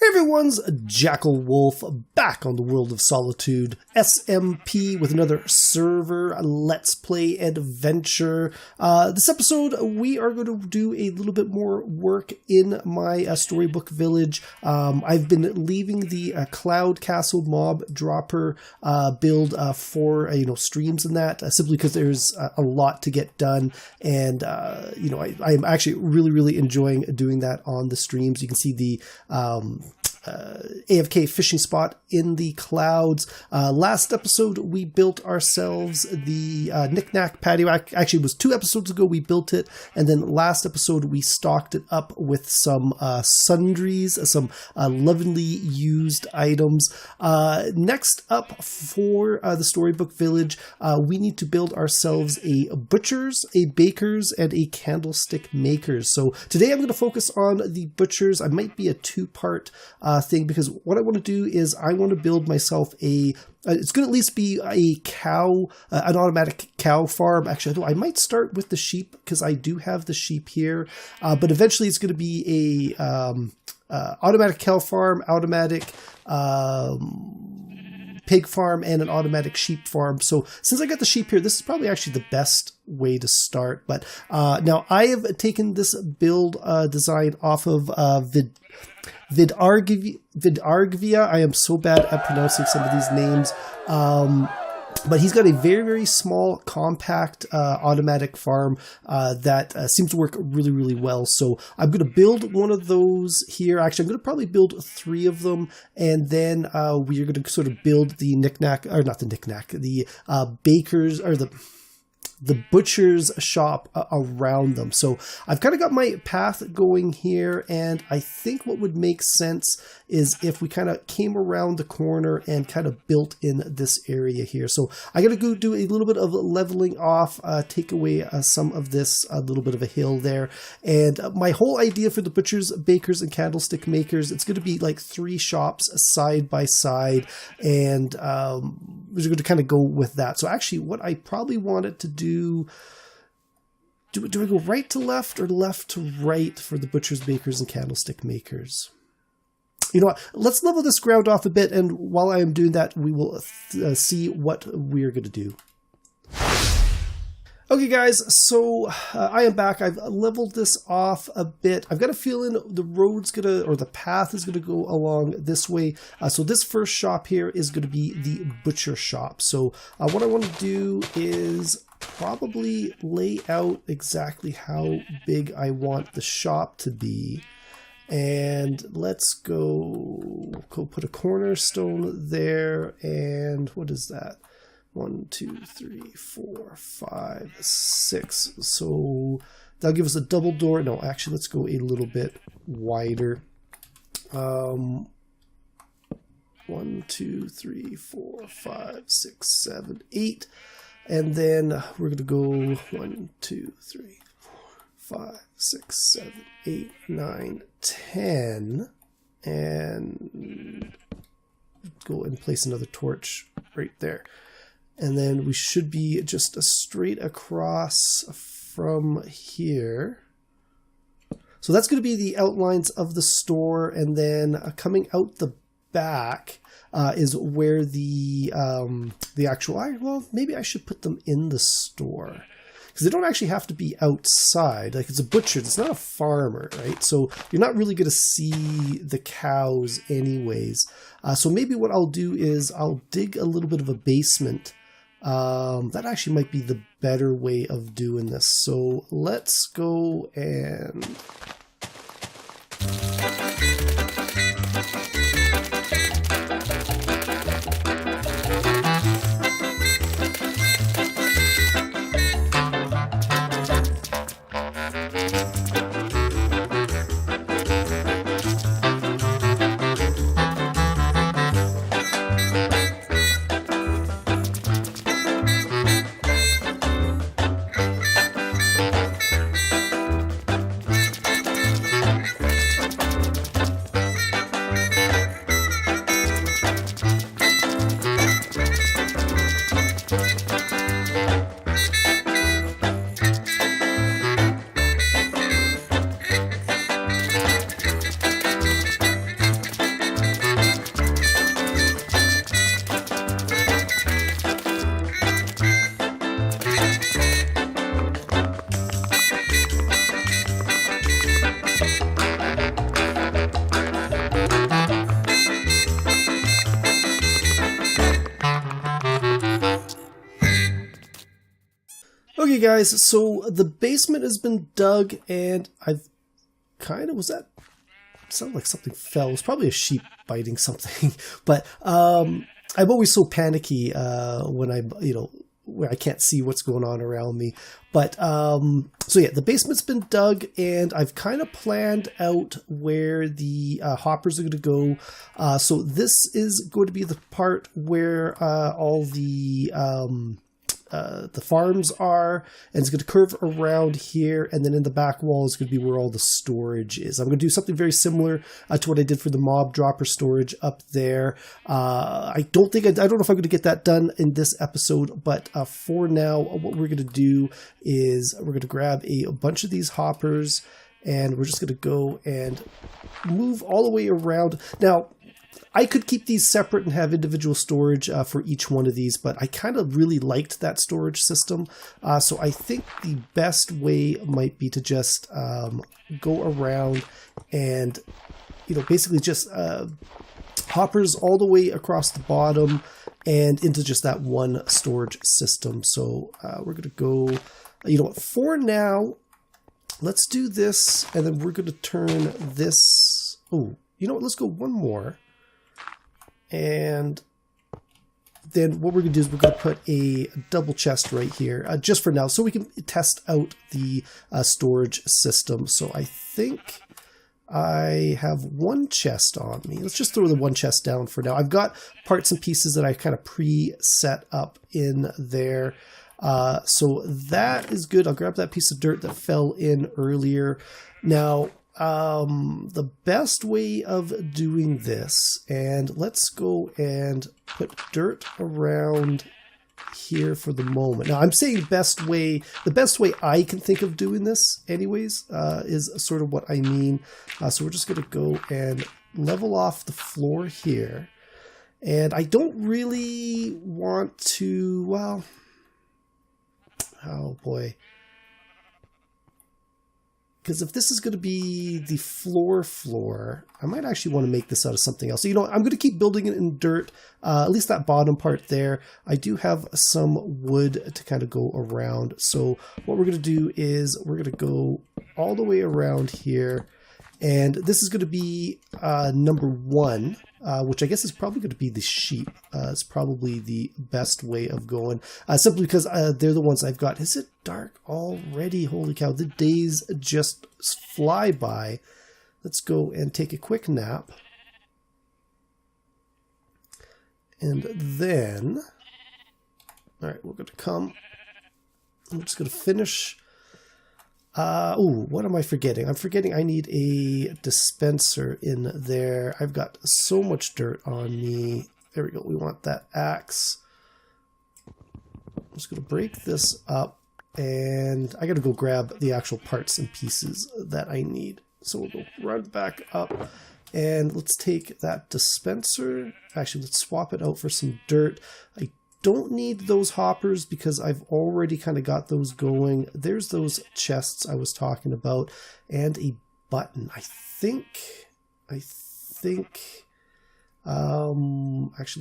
Everyone's Jackel Wolf back on the world of Solitude SMP with another server Let's Play adventure. This episode we are going to do a little bit more work in my StoryBook Village. I've been leaving the Cloud Castle Mob Dropper build for streams and that simply because there's a lot to get done, and I'm actually really enjoying doing that on the streams. You can see the AFK fishing spot in the clouds. Last episode we built ourselves the knick-knack patio. Actually, it was 2 episodes ago we built it, and then last episode we stocked it up with some sundries, some lovingly used items. Next up for the Storybook Village, we need to build ourselves a butcher's, a baker's, and a candlestick maker's. So today I'm going to focus on the butcher's. I might be a 2-part thing, because what I want to do is I want to build myself it's going to at least be a cow, an automatic cow farm. Actually, I might start with the sheep because I do have the sheep here, but eventually it's going to be a automatic cow farm, automatic pig farm, and an automatic sheep farm. So since I got the sheep here, this is probably actually the best way to start. But now I have taken this build design off of Vidargvia. I am so bad at pronouncing some of these names. But he's got a very small, compact, automatic farm that seems to work really well. So I'm going to build one of those here. Actually, I'm going to probably build 3 of them, and then we are going to sort of build the knick-knack, or not the knick-knack, the baker's, or the butcher's shop around them. So I've kind of got my path going here, and I think what would make sense is if we kind of came around the corner and kind of built in this area here. So I got to go do a little bit of leveling off, take away some of this, a little bit of a hill there. And my whole idea for the butchers, bakers, and candlestick makers, it's going to be like 3 shops side by side, and we're going to kind of go with that. So actually what I probably wanted to do I go right to left or left to right for the butchers, bakers, and candlestick makers? You know what? Let's level this ground off a bit, and while I am doing that, we will see what we're going to do. Okay, guys, so I am back. I've leveled this off a bit. I've got a feeling the path is gonna go along this way. So this first shop here is gonna be the butcher shop. So what I want to do is probably lay out exactly how big I want the shop to be. And let's go put a cornerstone there. And what is that? 1, 2, 3, 4, 5, 6. So that'll give us a double door. No, actually, let's go a little bit wider. 1, 2, 3, 4, 5, 6, 7, 8. And then we're going to go 1, 2, 3, 4, 5, 6, 7, 8, 9, 10. And go and place another torch right there. And then we should be just straight across from here. So that's going to be the outlines of the store. And then coming out the back is where the actual... Well, maybe I should put them in the store, because they don't actually have to be outside. Like, it's a butcher. It's not a farmer, right? So you're not really going to see the cows anyways. So maybe what I'll do is I'll dig a little bit of a basement. That actually might be the better way of doing this. So let's go and... Okay, guys, so the basement has been dug, and I've kind of, was that, sounded like something fell. It was probably a sheep biting something, but I'm always so panicky when I'm, where I can't see what's going on around me. But so yeah, the basement's been dug, and I've kind of planned out where the hoppers are going to go. So this is going to be the part where all the farms are, and it's going to curve around here, and then in the back wall is going to be where all the storage is. I'm going to do something very similar to what I did for the mob dropper storage up there. I don't know if I'm going to get that done in this episode, but for now, what we're going to do is we're going to grab a bunch of these hoppers, and we're just going to go and move all the way around. Now, I could keep these separate and have individual storage for each one of these, but I kind of really liked that storage system. So I think the best way might be to just go around and, basically just hoppers all the way across the bottom and into just that one storage system. So we're going to go, for now, let's do this, and then we're going to turn this, let's go one more. And then what we're going to do is we're going to put a double chest right here, just for now, so we can test out the storage system. So I think I have one chest on me. Let's just throw the one chest down for now. I've got parts and pieces that I kind of pre-set up in there. So that is good. I'll grab that piece of dirt that fell in earlier. Now, the best way of doing this, and let's go and put dirt around here for the moment. Now, I'm saying the best way I can think of doing this anyways, is sort of what I mean. So we're just going to go and level off the floor here. And I don't really want to, oh boy. Because if this is going to be the floor, I might actually want to make this out of something else. So, I'm going to keep building it in dirt, at least that bottom part there. I do have some wood to kind of go around. So what we're going to do is we're going to go all the way around here. And this is going to be number 1, which I guess is probably going to be the sheep. It's probably the best way of going, simply because they're the ones I've got. Is it dark already? Holy cow, the days just fly by. Let's go and take a quick nap. And then, all right, we're going to come. I'm just going to finish. What am I forgetting? I'm forgetting I need a dispenser in there. I've got so much dirt on me. There we go. We want that axe. I'm just going to break this up, and I got to go grab the actual parts and pieces that I need. So we'll go run back up, and let's take that dispenser. Actually, let's swap it out for some dirt. I don't need those hoppers because I've already kind of got those going. There's those chests I was talking about, and a button. I think actually,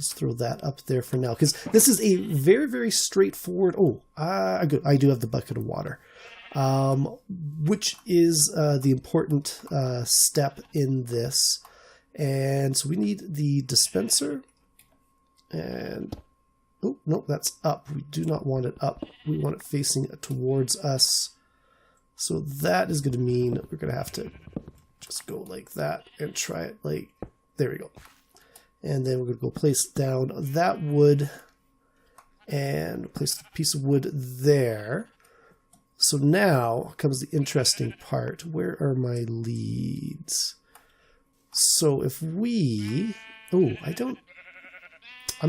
let's throw that up there for now, because this is a very, very straightforward. I do have the bucket of water, which is the important step in this. And so we need the dispenser, and oh, no, that's up. We do not want it up. We want it facing towards us. So that is going to mean we're going to have to just go like that and try it like, there we go. And then we're going to go place down that wood and place a piece of wood there. So now comes the interesting part. Where are my leads? So if we, I'm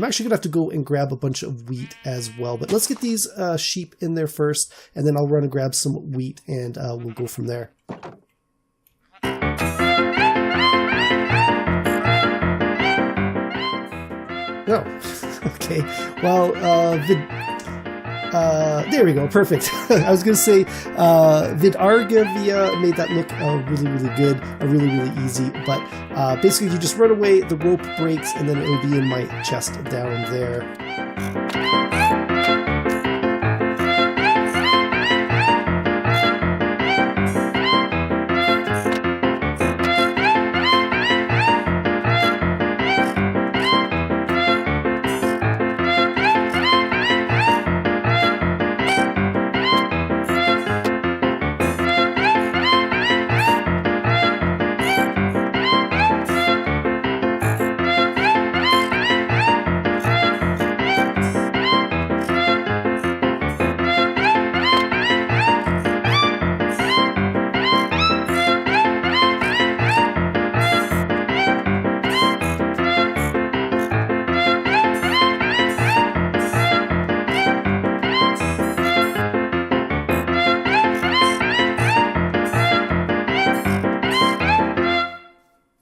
actually going to have to go and grab a bunch of wheat as well. But let's get these sheep in there first, and then I'll run and grab some wheat, and we'll go from there. Oh, okay. Well, there we go. Perfect. I was going to say Vidargavia made that look really, really good, really, really easy. But basically, you just run away, the rope breaks, and then it'll be in my chest down there.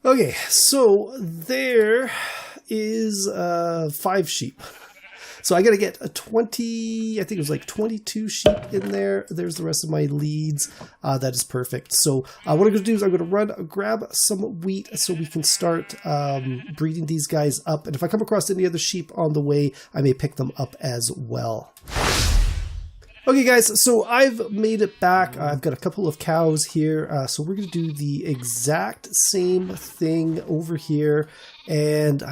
Okay, so there is 5 sheep. So I got to get a 20, I think it was like 22 sheep in there. There's the rest of my leads. That is perfect. So what I'm going to do is I'm going to grab some wheat so we can start breeding these guys up. And if I come across any other sheep on the way, I may pick them up as well. Okay guys, so I've made it back. I've got a couple of cows here. So we're going to do the exact same thing over here. And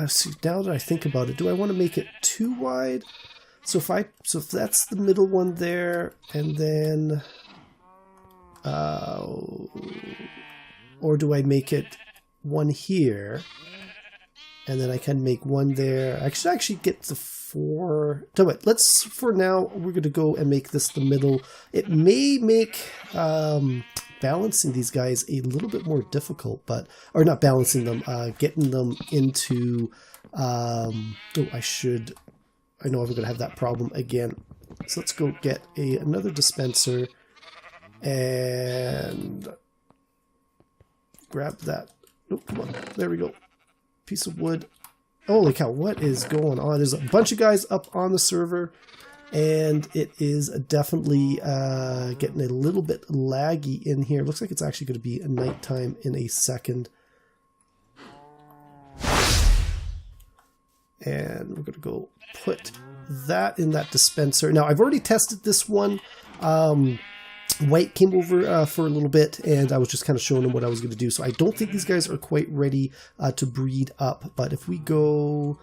now that I think about it, do I want to make it too wide? So if that's the middle one there, and then, or do I make it one here, and then I can make one there? I should actually get the 4. Tell you what, let's, for now, we're going to go and make this the middle. It may make balancing these guys a little bit more difficult, but, or not balancing them, getting them into, I know I'm going to have that problem again. So let's go get another dispenser and grab that. Oh, come on, there we go. Piece of wood. Holy cow, what is going on? There's a bunch of guys up on the server, and it is definitely getting a little bit laggy in here. Looks like it's actually going to be a nighttime in a second. And we're going to go put that in that dispenser. Now, I've already tested this one. White came over for a little bit, and I was just kind of showing him what I was going to do. So I don't think these guys are quite ready to breed up. But if we go...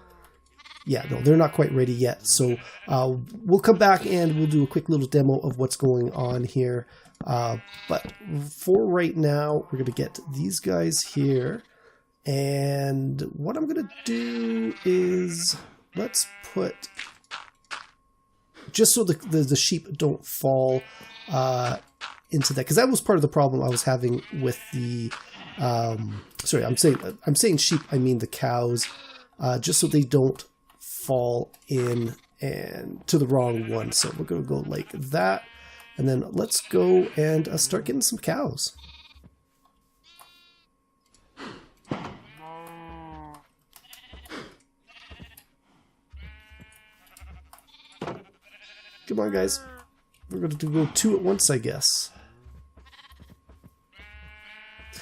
Yeah, no, they're not quite ready yet. So we'll come back and we'll do a quick little demo of what's going on here. But for right now, we're going to get these guys here. And what I'm going to do is, let's put, just so the sheep don't fall into that, because that was part of the problem I was having with the, sorry, I'm saying sheep, I mean the cows, just so they don't fall in and to the wrong one. So we're going to go like that, and then let's go and start getting some cows. Come on, guys. We're going to go 2 at once, I guess.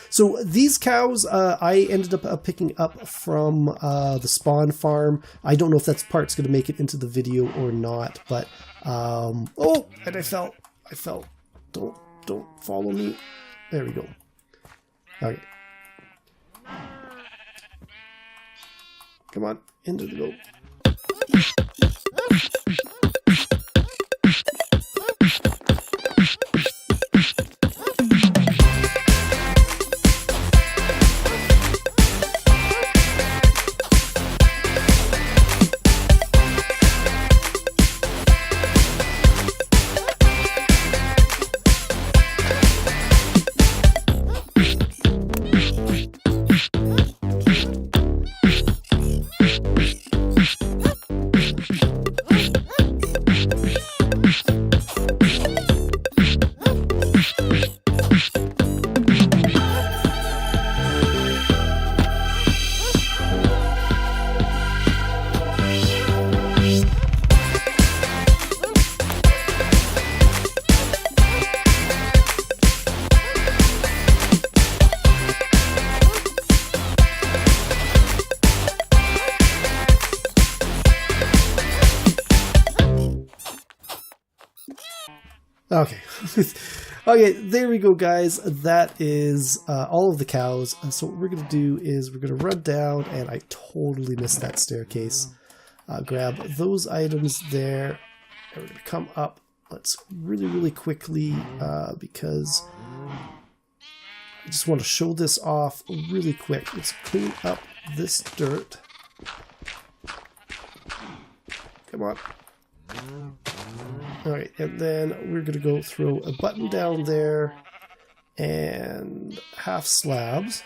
So these cows I ended up picking up from the spawn farm. I don't know if that part's going to make it into the video or not, but oh, and I fell. Don't follow me. There we go. Okay. Come on, into the go. Okay. Okay, there we go, guys. That is all of the cows. So what we're going to do is we're going to run down, and I totally missed that staircase. Grab those items there, and we're going to come up. Let's really quickly, because I just want to show this off really quick. Let's clean up this dirt. Come on. Alright, and then we're going to go throw a button down there and half slabs.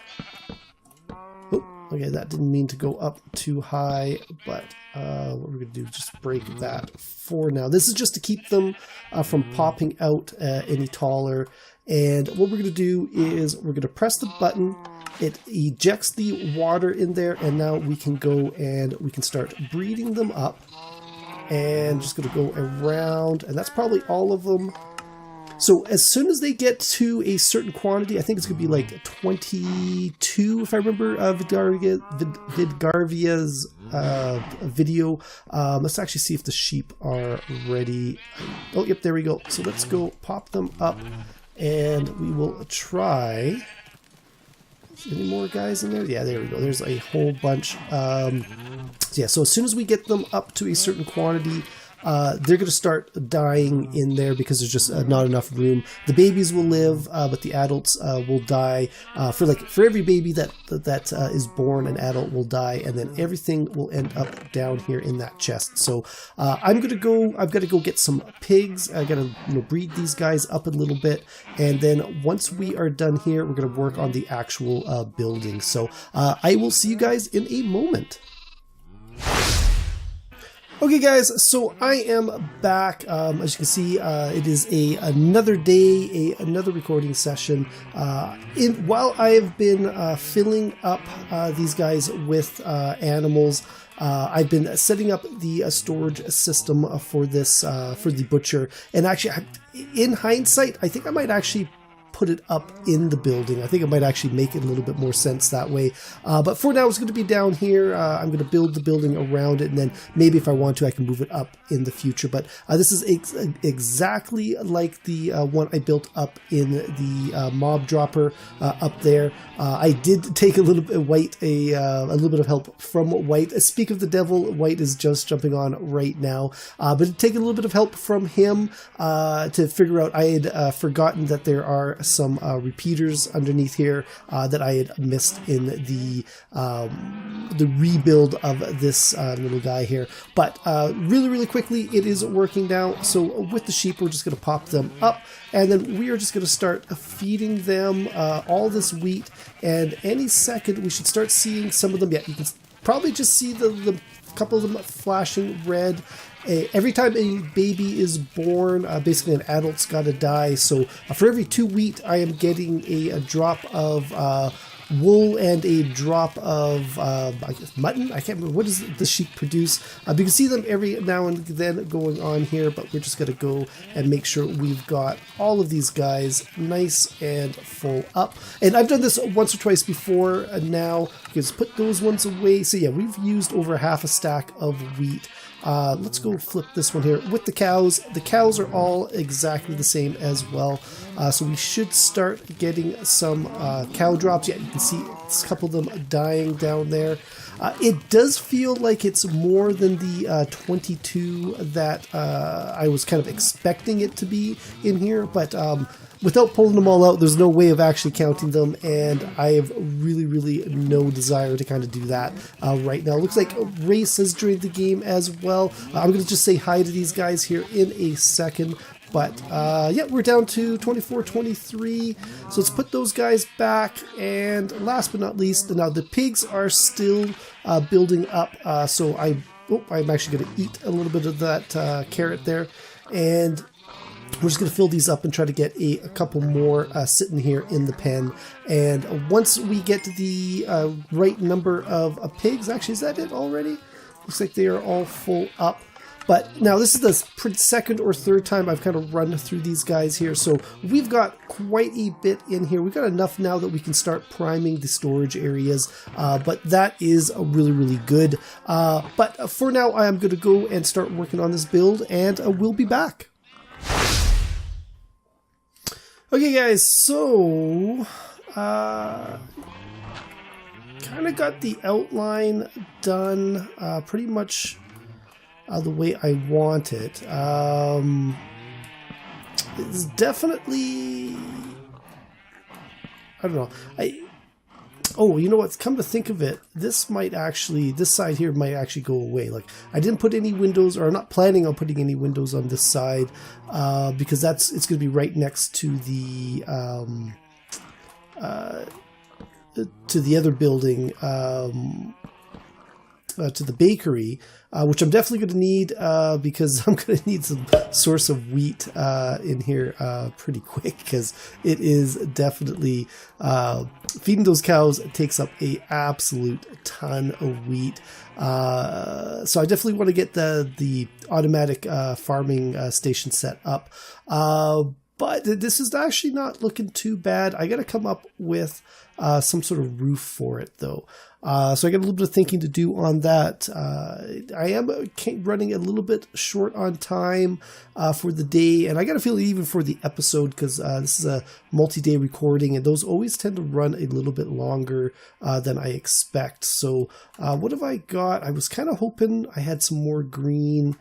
Oh, okay, that didn't mean to go up too high, but what we're going to do is just break that for now. This is just to keep them from popping out any taller. And what we're going to do is we're going to press the button, it ejects the water in there, and now we can go and we can start breeding them up. And just going to go around, and that's probably all of them. So as soon as they get to a certain quantity, I think it's going to be like 22, if I remember Vidgarvia's video. Let's actually see if the sheep are ready. Oh, yep, there we go. So let's go pop them up, and we will try. Any more guys in there? Yeah, there we go. There's a whole bunch. Yeah, so as soon as we get them up to a certain quantity, they're going to start dying in there because there's just not enough room. The babies will live, but the adults will die. For every baby that is born, an adult will die, and then everything will end up down here in that chest. So I've got to go get some pigs. I got to breed these guys up a little bit, and then once we are done here, we're going to work on the actual building. So I will see you guys in a moment. Okay guys, so I am back. As you can see, it is another day, another recording session. While I have been filling up these guys with animals, I've been setting up the storage system for this, for the butcher. And actually, in hindsight, I think I might actually put it up in the building. I think it might actually make it a little bit more sense that way. But for now, it's going to be down here. I'm going to build the building around it, and then maybe if I want to, I can move it up in the future. But this is exactly like the one I built up in the mob dropper up there. I did take a little bit of White, a little bit of help from White. Speak of the devil, White is just jumping on right now. But take a little bit of help from him to figure out. I had forgotten that there are some repeaters underneath here that I had missed in the rebuild of this little guy here. But really quickly, it is working now. So with the sheep, we're just going to pop them up, and then we are just going to start feeding them all this wheat, and any second we should start seeing some of them. Yeah, you can probably just see the couple of them flashing red. Every time a baby is born, basically an adult's got to die. So for every 2 wheat, I am getting a drop of wool and a drop of I guess mutton. I can't remember, what does the sheep produce. You can see them every now and then going on here, but we're just going to go and make sure we've got all of these guys nice and full up. And I've done this once or twice before now. Just put those ones away. So yeah, we've used over half a stack of wheat. Let's go flip this one here with the cows. The cows are all exactly the same as well. So we should start getting some cow drops. Yeah, you can see a couple of them dying down there. It does feel like it's more than the 22 that I was kind of expecting it to be in here, but without pulling them all out, there's no way of actually counting them, and I have really no desire to kind of do that right now. Looks like Race has joined the game as well. I'm going to just say hi to these guys here in a second. But yeah, we're down to 24, 23. So let's put those guys back. And last but not least, now the pigs are still building up. So I'm actually going to eat a little bit of that carrot there. And we're just going to fill these up and try to get a couple more sitting here in the pen. And once we get to the right number of pigs, actually, is that it already? Looks like they are all full up. But now this is the second or third time I've kind of run through these guys here. So we've got quite a bit in here. We've got enough now that we can start priming the storage areas. But that is really good. But for now, I am going to go and start working on this build, and we'll be back. Okay guys, so kind of got the outline done pretty much the way I want it. It's definitely, I don't know. Oh, you know what? Come to think of it, this side here might actually go away. Like, I didn't put any windows, or I'm not planning on putting any windows on this side, because it's going to be right next to the other building. to the bakery, which I'm definitely going to need because I'm going to need some source of wheat in here pretty quick, because it is definitely feeding those cows takes up a absolute ton of wheat. So I definitely want to get the automatic farming station set up. But this is actually not looking too bad. I got to come up with some sort of roof for it, though. So I got a little bit of thinking to do on that. I am running a little bit short on time for the day, and I got to feel even for the episode, because this is a multi-day recording, and those always tend to run a little bit longer than I expect. So what have I got? I was kind of hoping I had some more green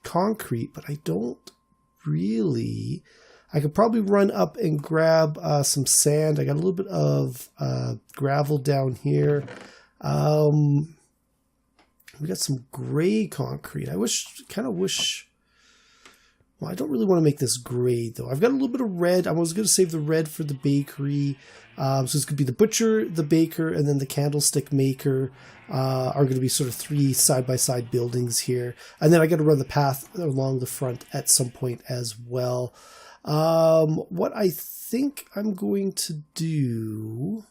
concrete, but I don't really. I could probably run up and grab some sand. I got a little bit of gravel down here. We got some gray concrete. I kind of wish. Well, I don't really want to make this gray, though. I've got a little bit of red. I was going to save the red for the bakery. So it's going to be the butcher, the baker, and then the Candlestick Maker are going to be sort of 3 side-by-side buildings here. And then I got to run the path along the front at some point as well. What I think I'm going to do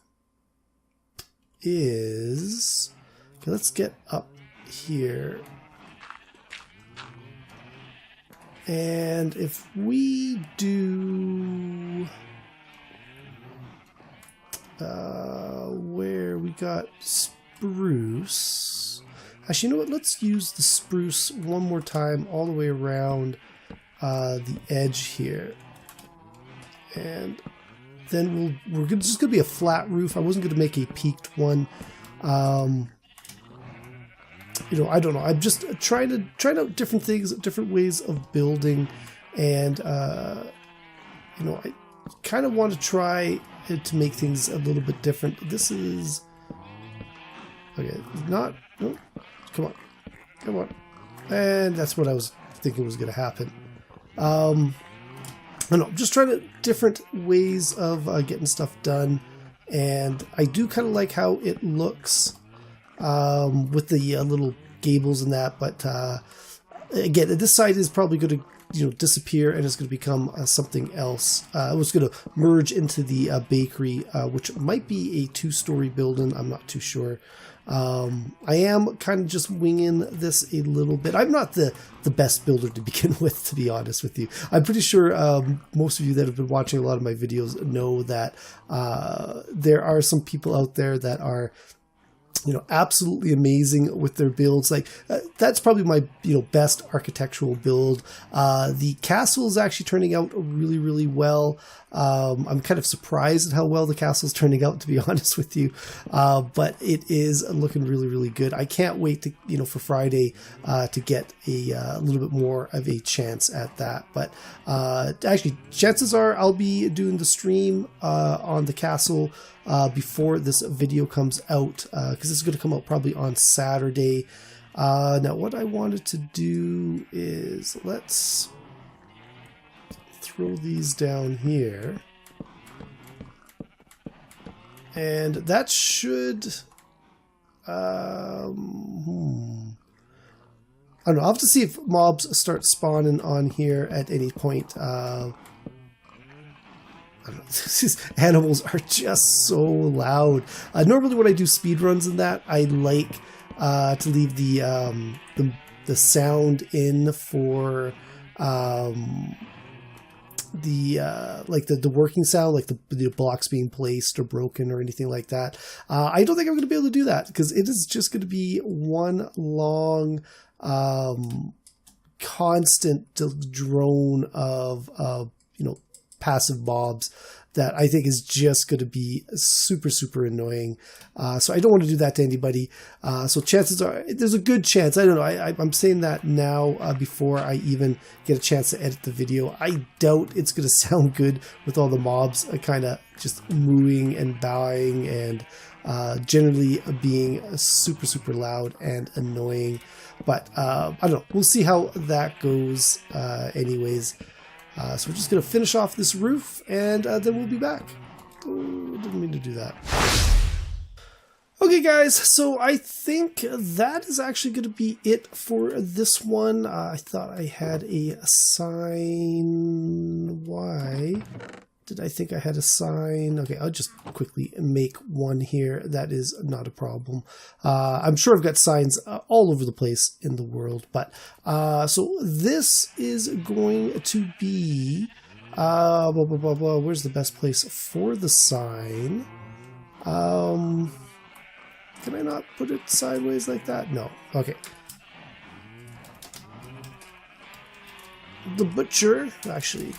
is, okay, let's get up here. And if we do, where we got spruce, actually, you know what, let's use the spruce one more time all the way around the edge here, and then we're just gonna be a flat roof. I wasn't gonna make a peaked one. You know, I don't know. I'm just trying out different things, different ways of building, and you know, I kind of want to try to make things a little bit different. This is okay. No, come on, and that's what I was thinking was going to happen. I don't know, just trying different ways of getting stuff done, and I do kind of like how it looks with the little gables and that, but again, this side is probably going to, you know, disappear, and it's going to become something else. It was going to merge into the bakery, which might be a 2-story building. I'm not too sure. I am kind of just winging this a little bit. I'm not the best builder to begin with, to be honest with you. I'm pretty sure most of you that have been watching a lot of my videos know that there are some people out there that are, you know, absolutely amazing with their builds. Like that's probably my, you know, best architectural build. The castle is actually turning out really, really well. I'm kind of surprised at how well the castle's turning out, to be honest with you. But it is looking really, really good. I can't wait to, you know, for Friday to get a little bit more of a chance at that. But actually, chances are I'll be doing the stream on the castle before this video comes out, because this is going to come out probably on Saturday. Now, what I wanted to do is let's throw these down here, and that should I don't know, I'll have to see if mobs start spawning on here at any point. I don't know, these animals are just so loud. Normally when I do speed runs in that, I like to leave the sound in for the working sound, like the blocks being placed or broken or anything like that. I don't think I'm going to be able to do that, because it is just going to be one long constant drone of you know, passive mobs that I think is just going to be super, super annoying. So I don't want to do that to anybody. So chances are, there's a good chance, I don't know, I'm saying that now before I even get a chance to edit the video. I doubt it's going to sound good with all the mobs kind of just mooing and bowing and generally being super, super loud and annoying. But I don't know, we'll see how that goes anyways. So we're just going to finish off this roof, and then we'll be back. Oh, didn't mean to do that. Okay Okay, guys, so I think that is actually going to be it for this one. I thought I had a sign. Why did I think I had a sign? Okay, I'll just quickly make one here. That is not a problem. I'm sure I've got signs all over the place in the world, but so this is going to be where's the best place for the sign? Can I not put it sideways like that? No. Okay. The butcher, actually.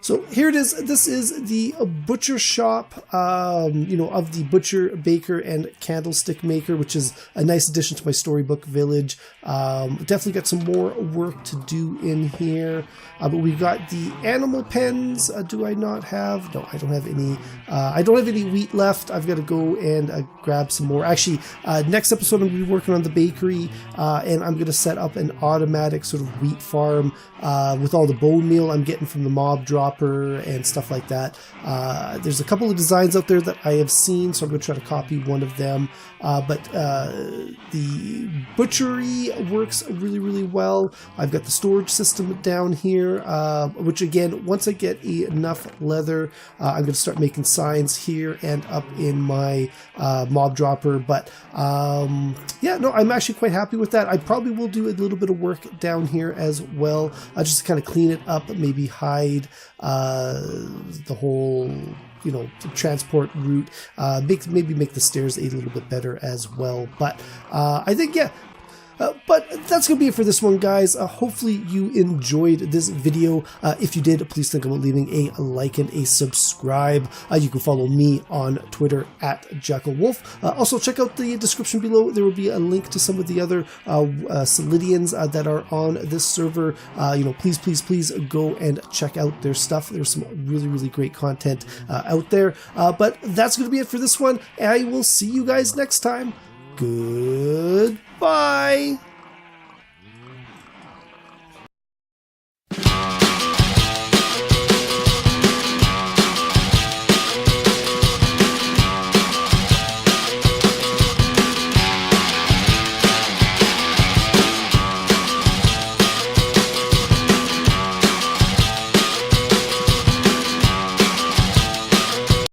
So here it is. This is the butcher shop, you know, of the Butcher, Baker, and Candlestick Maker, which is a nice addition to my StoryBook Village. Definitely got some more work to do in here. But we've got the animal pens. Do I not have? No, I don't have any. I don't have any wheat left. I've got to go and grab some more. Actually, next episode I'm going to be working on the bakery, and I'm going to set up an automatic sort of wheat farm with all the bone meal I'm getting from the mob dropper and stuff like that. There's a couple of designs out there that I have seen, so I'm going to try to copy one of them. But the butchery works really, really well. I've got the storage system down here, which again, once I get enough leather, I'm going to start making signs here and up in my mob dropper. But yeah, no, I'm actually quite happy with that. I probably will do a little bit of work down here as well, just to kind of clean it up, maybe hide the whole, you know, transport route, maybe make the stairs a little bit better as well. But I think, yeah, but that's going to be it for this one, guys. Hopefully you enjoyed this video. If you did, please think about leaving a like and a subscribe. You can follow me on Twitter at JackelWolf. Also, check out the description below. There will be a link to some of the other Solidians that are on this server. You know, please go and check out their stuff. There's some really, really great content out there. But that's going to be it for this one. I will see you guys next time. Goodbye.